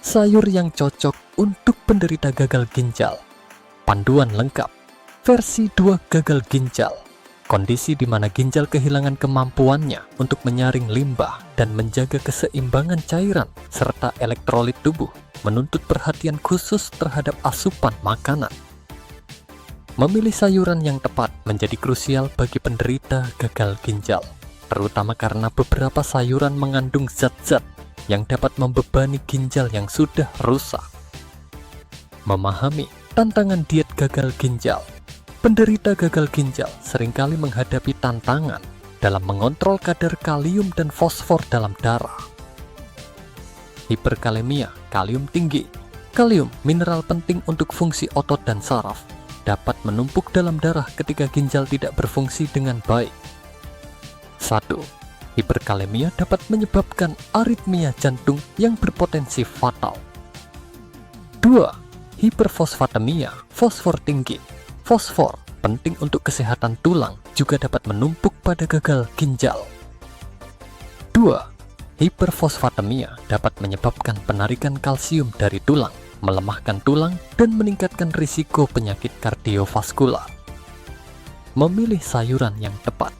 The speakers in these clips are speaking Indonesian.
sayur yang cocok untuk penderita gagal ginjal. Panduan lengkap. Versi 2 gagal ginjal. Kondisi di mana ginjal kehilangan kemampuannya untuk menyaring limbah dan menjaga keseimbangan cairan serta elektrolit tubuh, menuntut perhatian khusus terhadap asupan makanan. Memilih sayuran yang tepat menjadi krusial bagi penderita gagal ginjal, terutama karena beberapa sayuran mengandung zat-zat yang dapat membebani ginjal yang sudah rusak. Memahami tantangan diet gagal ginjal. Penderita gagal ginjal seringkali menghadapi tantangan dalam mengontrol kadar kalium dan fosfor dalam darah. Hiperkalemia, kalium tinggi. Kalium, mineral penting untuk fungsi otot dan saraf, dapat menumpuk dalam darah ketika ginjal tidak berfungsi dengan baik. 1. Hiperkalemia dapat menyebabkan aritmia jantung yang berpotensi fatal. 2. Hiperfosfatemia, fosfor tinggi. Fosfor, penting untuk kesehatan tulang, juga dapat menumpuk pada gagal ginjal. 2. Hiperfosfatemia dapat menyebabkan penarikan kalsium dari tulang, melemahkan tulang, dan meningkatkan risiko penyakit kardiovaskular. Memilih sayuran yang tepat.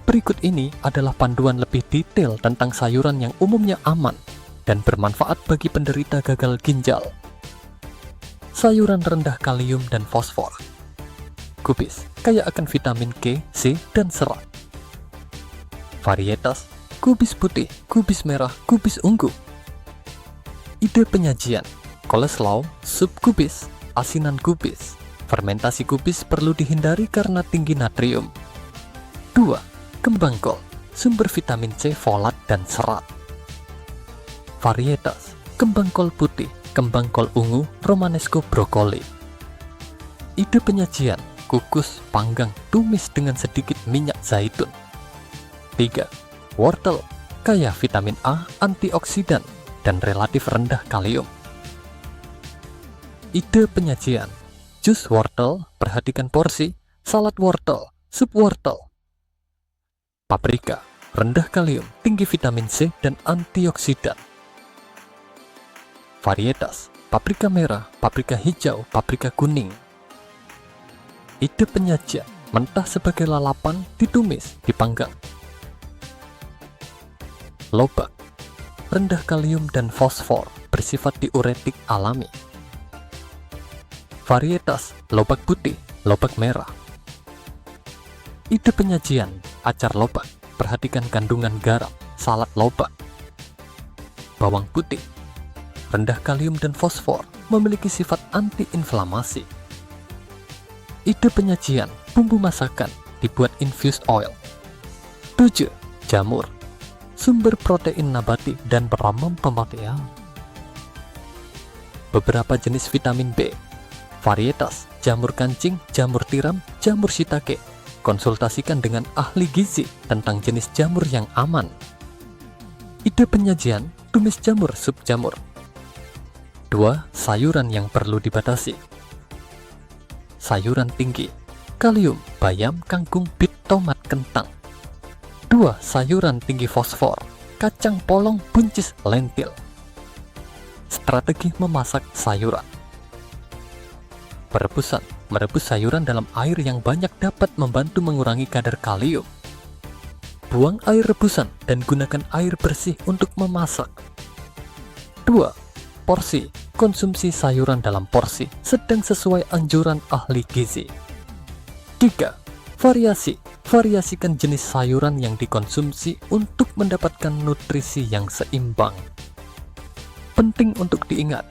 Berikut ini adalah panduan lebih detail tentang sayuran yang umumnya aman dan bermanfaat bagi penderita gagal ginjal. Sayuran rendah kalium dan fosfor. Kubis, kaya akan vitamin K, C, dan serat. Varietas, kubis putih, kubis merah, kubis ungu. Ide penyajian, coleslaw, sup kubis, asinan kubis. Fermentasi kubis perlu dihindari karena tinggi natrium. 2. Kembang kol, sumber vitamin C, folat, dan serat. Varietas, kembang kol putih, kembang kol ungu, romanesco brokoli. Ide penyajian, kukus, panggang, tumis dengan sedikit minyak zaitun. 3. Wortel, kaya vitamin A, antioksidan, dan relatif rendah kalium. Ide penyajian, jus wortel, perhatikan porsi, salad wortel, sup wortel. Paprika, rendah kalium, tinggi vitamin C dan antioksidan. Varietas, paprika merah, paprika hijau, paprika kuning. Ide penyajian, mentah sebagai lalapan, ditumis, dipanggang. Lobak, rendah kalium dan fosfor, bersifat diuretik alami. Varietas, lobak putih, lobak merah. Ide penyajian, acar lobak, perhatikan kandungan garam, salad lobak. Bawang putih, rendah kalium dan fosfor, memiliki sifat anti-inflamasi. Ide penyajian, bumbu masakan, dibuat infused oil. 7. Jamur, sumber protein nabati dan beramal pemakaian. Beberapa jenis vitamin B. Varietas, jamur kancing, jamur tiram, jamur shiitake. Konsultasikan dengan ahli gizi tentang jenis jamur yang aman. Ide penyajian, tumis jamur, sup jamur. 2. Sayuran yang perlu dibatasi. Sayuran tinggi, kalium, bayam, kangkung, bit, tomat, kentang. 2. Sayuran tinggi fosfor, kacang polong, buncis, lentil. Strategi memasak sayuran. Perebusan, merebus sayuran dalam air yang banyak dapat membantu mengurangi kadar kalium. Buang air rebusan dan gunakan air bersih untuk memasak. 2. Porsi, konsumsi sayuran dalam porsi sedang sesuai anjuran ahli gizi. 3. Variasi, variasikan jenis sayuran yang dikonsumsi untuk mendapatkan nutrisi yang seimbang. Penting untuk diingat.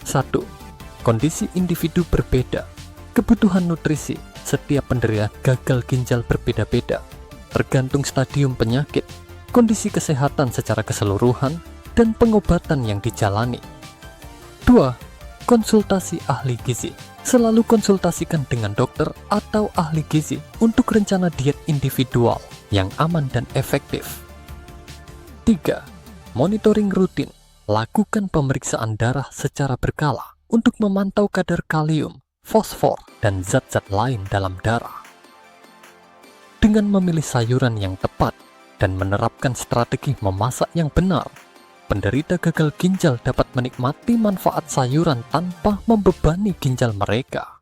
1. Kondisi individu berbeda. Kebutuhan nutrisi setiap penderita gagal ginjal berbeda-beda, tergantung stadium penyakit, kondisi kesehatan secara keseluruhan, dan pengobatan yang dijalani. 2. Konsultasi ahli gizi. Selalu konsultasikan dengan dokter atau ahli gizi untuk rencana diet individual yang aman dan efektif. 3. Monitoring rutin. Lakukan pemeriksaan darah secara berkala untuk memantau kadar kalium, fosfor, dan zat-zat lain dalam darah. Dengan memilih sayuran yang tepat dan menerapkan strategi memasak yang benar, penderita gagal ginjal dapat menikmati manfaat sayuran tanpa membebani ginjal mereka.